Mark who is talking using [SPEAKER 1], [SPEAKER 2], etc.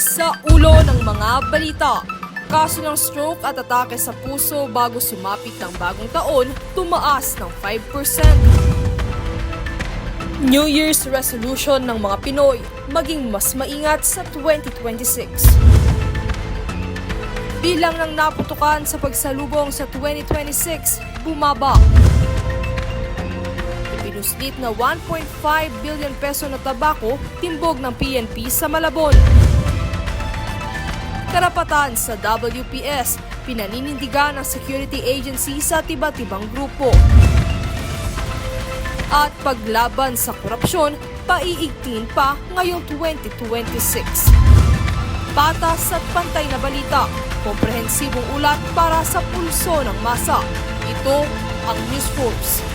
[SPEAKER 1] Sa ulo ng mga balita, kaso ng stroke at atake sa puso bago sumapit ng bagong taon, tumaas ng 5%. New Year's resolution ng mga Pinoy, maging mas maingat sa 2026. Bilang ng naputukan sa pagsalubong sa 2026, bumaba. Ipinuslit na 1.5 billion peso na tabako, timbog ng PNP sa Malabon. Karapatan sa WPS, pinaninindigan ng security agency sa iba't-ibang grupo. At paglaban sa korupsyon, paiigtin pa ngayong 2026. Patas at pantay na balita, komprehensibong ulat para sa pulso ng masa. Ito ang News Force.